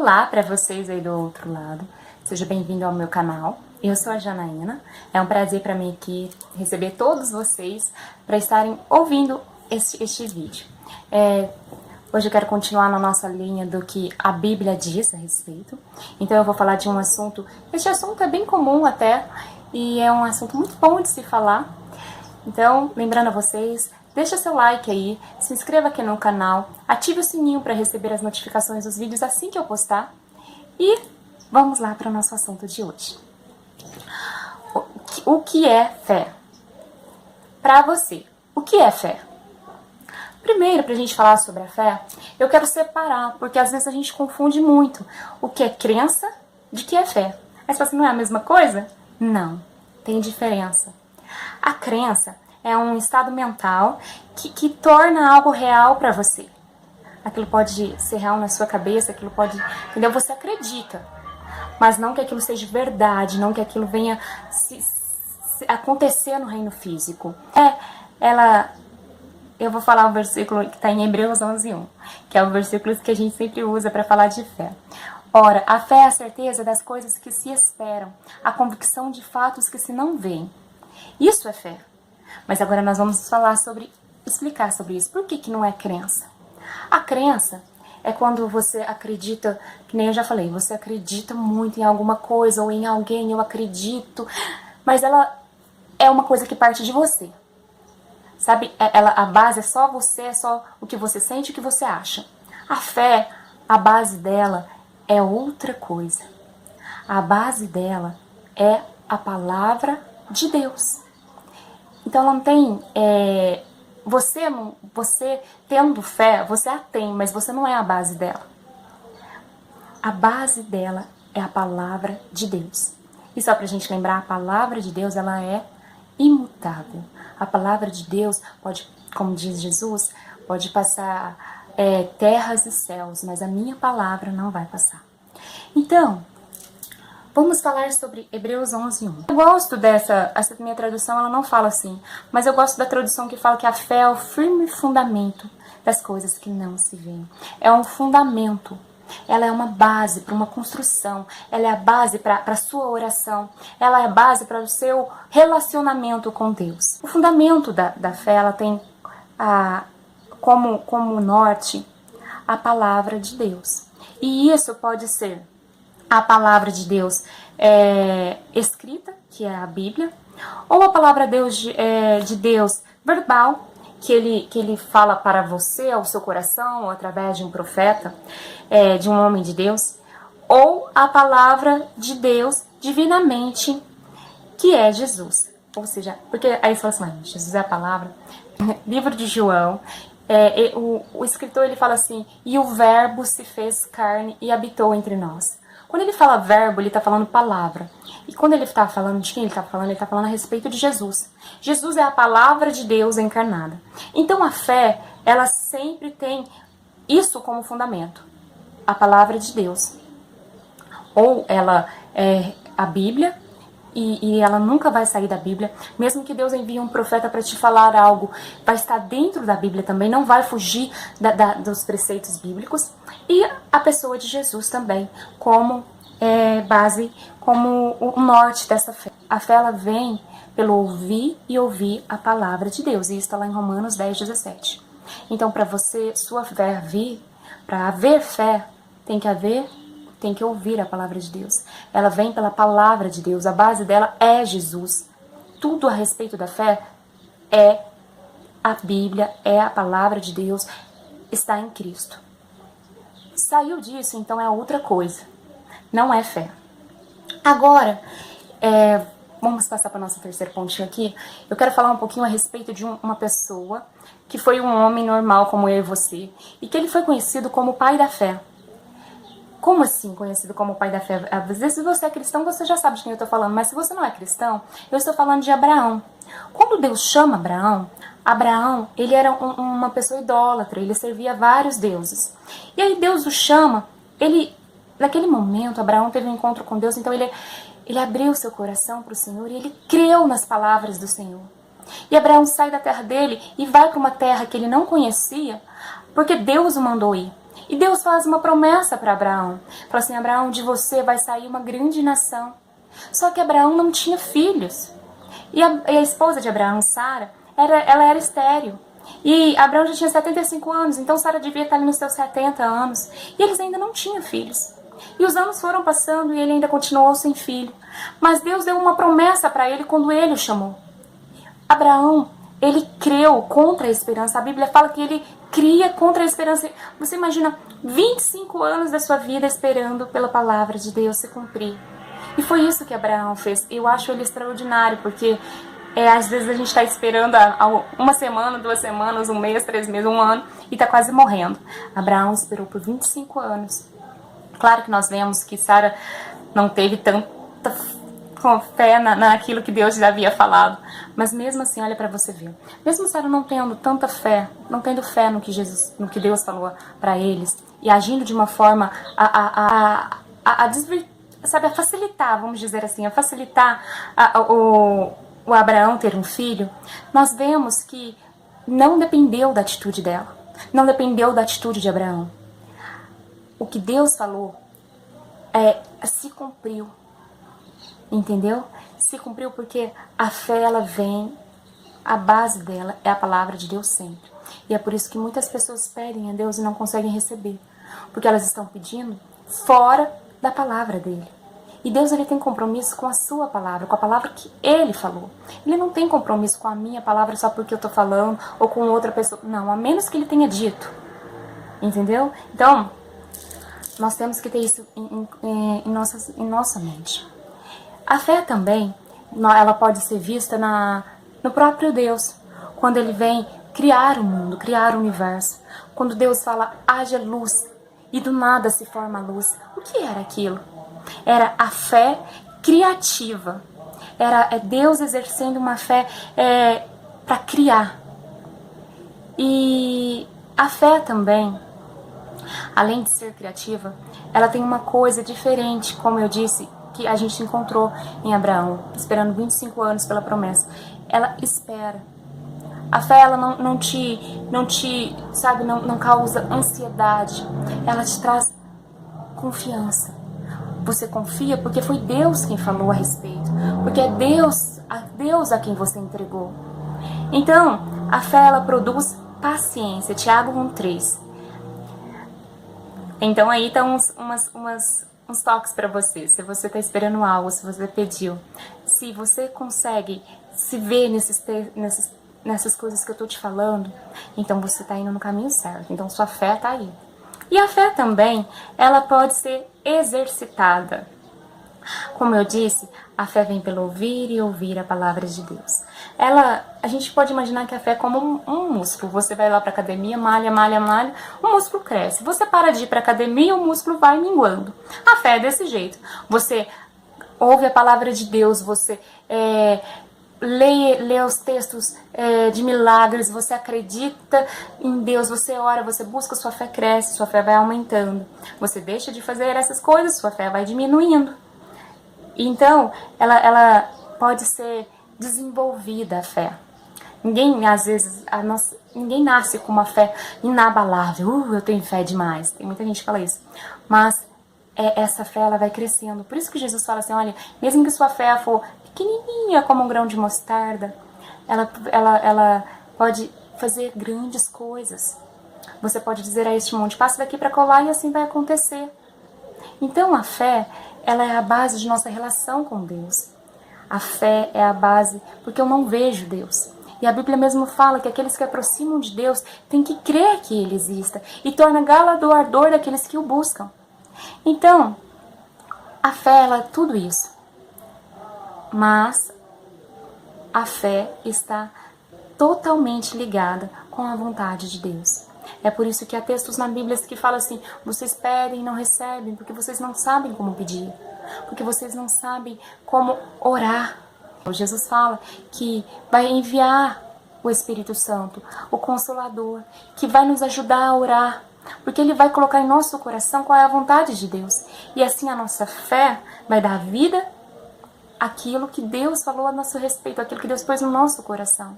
Olá para vocês aí do outro lado, seja bem-vindo ao meu canal. Eu sou a Janaína, é um prazer para mim aqui receber todos vocês para estarem ouvindo este vídeo. Hoje eu quero continuar na nossa linha do que a Bíblia diz a respeito, então eu vou falar de um assunto, este assunto é bem comum até, e é um assunto muito bom de se falar. Então, lembrando a vocês, deixa seu like aí, se inscreva aqui no canal, ative o sininho para receber as notificações dos vídeos assim que eu postar. E vamos lá para o nosso assunto de hoje. O que é fé? Para você, o que é fé? Primeiro, para a gente falar sobre a fé, eu quero separar, porque às vezes a gente confunde muito o que é crença de que é fé. Aí você fala assim, não é a mesma coisa? Não, tem diferença. A crença é um estado mental que torna algo real para você. Aquilo pode ser real na sua cabeça, aquilo pode... Entendeu? Você acredita, mas não que aquilo seja verdade, não que aquilo venha acontecer no reino físico. Eu vou falar o versículo que está em Hebreus 11:1, que é o versículo que a gente sempre usa para falar de fé. Ora, a fé é a certeza das coisas que se esperam, a convicção de fatos que se não veem. Isso é fé. Mas agora nós vamos explicar sobre isso. Por que não é crença? A crença é quando você acredita, que nem eu já falei, você acredita muito em alguma coisa ou em alguém, eu acredito, mas ela é uma coisa que parte de você. Sabe, a base é só você, é só o que você sente e o que você acha. A fé, a base dela é outra coisa. A base dela é a palavra de Deus. Então ela não tem... Você tendo fé, você a tem, mas você não é a base dela. A base dela é a palavra de Deus. E só pra gente lembrar, a palavra de Deus, ela é imutável. A palavra de Deus pode, como diz Jesus, pode passar terras e céus, mas a minha palavra não vai passar. Então, vamos falar sobre Hebreus 11:1. Eu gosto essa minha tradução, ela não fala assim, mas eu gosto da tradução que fala que a fé é o firme fundamento das coisas que não se veem. É um fundamento, ela é uma base para uma construção, ela é a base para a sua oração, ela é a base para o seu relacionamento com Deus. O fundamento da fé, ela tem como norte a palavra de Deus. E isso pode ser a palavra de Deus escrita, que é a Bíblia, ou a palavra de Deus verbal, que ele fala para você, ao seu coração, ou através de um profeta, de um homem de Deus, ou a palavra de Deus divinamente, que é Jesus. Ou seja, porque aí você fala assim, Jesus é a palavra. Livro de João, o escritor ele fala assim, e o verbo se fez carne e habitou entre nós. Quando ele fala verbo, ele está falando palavra. E quando ele está falando de quem ele está falando a respeito de Jesus. Jesus é a palavra de Deus encarnada. Então a fé, ela sempre tem isso como fundamento. A palavra de Deus. Ou ela é a Bíblia, e ela nunca vai sair da Bíblia. Mesmo que Deus envie um profeta para te falar algo, vai estar dentro da Bíblia também, não vai fugir dos preceitos bíblicos. E a pessoa de Jesus também, como base, como o norte dessa fé. A fé, ela vem pelo ouvir e ouvir a palavra de Deus. E isso está lá em Romanos 10:17. Então, para sua fé vir, para haver fé, tem que ouvir a palavra de Deus. Ela vem pela palavra de Deus. A base dela é Jesus. Tudo a respeito da fé é a Bíblia, é a palavra de Deus, está em Cristo. Saiu disso, então é outra coisa. Não é fé. Agora, vamos passar para o nosso terceiro pontinho aqui. Eu quero falar um pouquinho a respeito de uma pessoa que foi um homem normal como eu e você, e que ele foi conhecido como o pai da fé. Como assim conhecido como o pai da fé? Às vezes, se você é cristão, você já sabe de quem eu estou falando, mas se você não é cristão, eu estou falando de Abraão. Quando Deus chama Abraão, ele era uma pessoa idólatra, ele servia vários deuses. E aí Deus o chama, naquele momento, Abraão teve um encontro com Deus, então ele abriu seu coração para o Senhor e ele creu nas palavras do Senhor. E Abraão sai da terra dele e vai para uma terra que ele não conhecia, porque Deus o mandou ir. E Deus faz uma promessa para Abraão. Fala assim, Abraão, de você vai sair uma grande nação. Só que Abraão não tinha filhos. E a esposa de Abraão, Sara, ela era estéril. E Abraão já tinha 75 anos, então Sara devia estar ali nos seus 70 anos. E eles ainda não tinham filhos. E os anos foram passando e ele ainda continuou sem filho. Mas Deus deu uma promessa para ele quando ele o chamou. Abraão, ele creu contra a esperança. A Bíblia fala que ele cria contra a esperança. Você imagina 25 anos da sua vida esperando pela palavra de Deus se cumprir. E foi isso que Abraão fez. Eu acho ele extraordinário, porque às vezes a gente está esperando uma semana, 2 semanas, 1 mês, 3 meses, 1 ano e está quase morrendo. Abraão esperou por 25 anos. Claro que nós vemos que Sara não teve tanta fé naquilo que Deus já havia falado. Mas mesmo assim, olha para você ver. Mesmo Sara não tendo tanta fé, não tendo fé no que Deus falou para eles, e agindo de uma forma a facilitar, vamos dizer assim, a facilitar o Abraão ter um filho, nós vemos que não dependeu da atitude dela, não dependeu da atitude de Abraão. O que Deus falou se cumpriu, entendeu? Se cumpriu porque a fé, ela vem, a base dela é a palavra de Deus sempre. E é por isso que muitas pessoas pedem a Deus e não conseguem receber, porque elas estão pedindo fora da palavra dele. E Deus, ele tem compromisso com a sua palavra, com a palavra que ele falou. Ele não tem compromisso com a minha palavra só porque eu estou falando ou com outra pessoa. Não, a menos que ele tenha dito. Entendeu? Então, nós temos que ter isso em nossa mente. A fé também, ela pode ser vista no próprio Deus, quando ele vem criar o mundo, criar o universo. Quando Deus fala, haja luz, e do nada se forma a luz. O que era aquilo? Era a fé criativa. Era Deus exercendo uma fé para criar. E a fé também, além de ser criativa, ela tem uma coisa diferente, como eu disse, que a gente encontrou em Abraão, esperando 25 anos pela promessa. Ela espera. A fé, ela não causa ansiedade. Ela te traz confiança. Você confia porque foi Deus quem falou a respeito. Porque é Deus a quem você entregou. Então, a fé, ela produz paciência. Tiago 1,3. Então aí estão uns toques para você. Se você está esperando algo, se você pediu, se você consegue se ver nessas coisas que eu estou te falando, então você está indo no caminho certo. Então sua fé está aí. E a fé também, ela pode ser exercitada. Como eu disse, a fé vem pelo ouvir e ouvir a palavra de Deus. A gente pode imaginar que a fé é como um músculo. Você vai lá para academia, malha, o músculo cresce. Você para de ir para academia, o músculo vai minguando. A fé é desse jeito. Você ouve a palavra de Deus, você lê os textos de milagres, você acredita em Deus, você ora, você busca, sua fé cresce, sua fé vai aumentando. Você deixa de fazer essas coisas, sua fé vai diminuindo. Então, ela pode ser desenvolvida, a fé. Ninguém, às vezes, ninguém nasce com uma fé inabalável. Eu tenho fé demais. Tem muita gente que fala isso. Mas essa fé, ela vai crescendo. Por isso que Jesus fala assim, olha, mesmo que sua fé for pequenininha como um grão de mostarda, ela pode fazer grandes coisas. Você pode dizer a este monte, passa daqui para colar e assim vai acontecer. Então, a fé, ela é a base de nossa relação com Deus. A fé é a base, porque eu não vejo Deus. E a Bíblia mesmo fala que aqueles que aproximam de Deus têm que crer que Ele exista e torna galardoador daqueles que o buscam. Então, a fé, ela é tudo isso. Mas a fé está totalmente ligada com a vontade de Deus. É por isso que há textos na Bíblia que falam assim, vocês pedem e não recebem, porque vocês não sabem como pedir, porque vocês não sabem como orar. Jesus fala que vai enviar o Espírito Santo, o Consolador, que vai nos ajudar a orar, porque Ele vai colocar em nosso coração qual é a vontade de Deus. E assim a nossa fé vai dar vida àquilo que Deus falou a nosso respeito, aquilo que Deus pôs no nosso coração.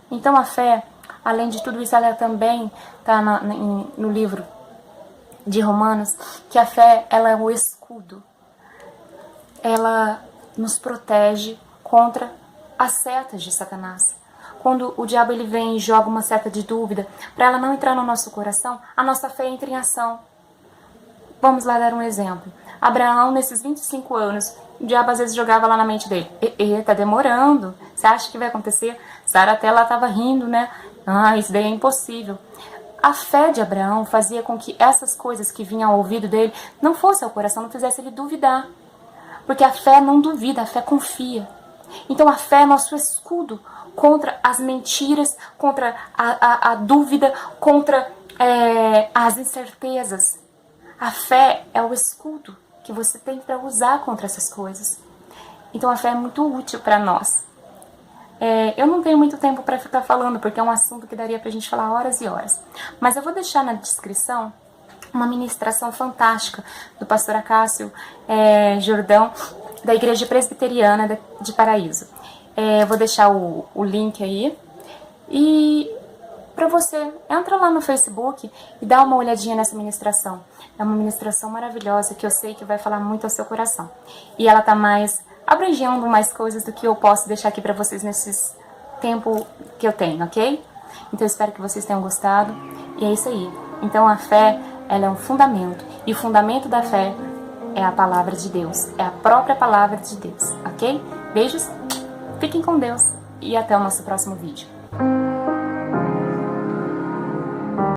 Então a fé, além de tudo isso, ela também está no livro de Romanos que a fé, ela é o escudo. Ela nos protege contra as setas de Satanás. Quando o diabo ele vem e joga uma seta de dúvida, para ela não entrar no nosso coração, a nossa fé entra em ação. Vamos lá dar um exemplo. Abraão, nesses 25 anos, o diabo às vezes jogava lá na mente dele. Tá demorando. Você acha que vai acontecer? Sara até lá estava rindo, né? Isso daí é impossível. A fé de Abraão fazia com que essas coisas que vinham ao ouvido dele não fossem ao coração, não fizesse ele duvidar. Porque a fé não duvida, a fé confia. Então a fé é nosso escudo contra as mentiras, contra a dúvida, contra as incertezas. A fé é o escudo que você tem para usar contra essas coisas. Então a fé é muito útil para nós. Eu não tenho muito tempo para ficar falando, porque é um assunto que daria para a gente falar horas e horas. Mas eu vou deixar na descrição uma ministração fantástica do pastor Acácio Jordão, da Igreja Presbiteriana de Paraíso. Eu vou deixar o link aí. E para você, entra lá no Facebook e dá uma olhadinha nessa ministração. É uma ministração maravilhosa que eu sei que vai falar muito ao seu coração. E ela tá abrangendo mais coisas do que eu posso deixar aqui para vocês nesse tempo que eu tenho, ok? Então eu espero que vocês tenham gostado. E é isso aí. Então a fé, ela é um fundamento. E o fundamento da fé é a palavra de Deus. É a própria palavra de Deus, ok? Beijos, fiquem com Deus e até o nosso próximo vídeo.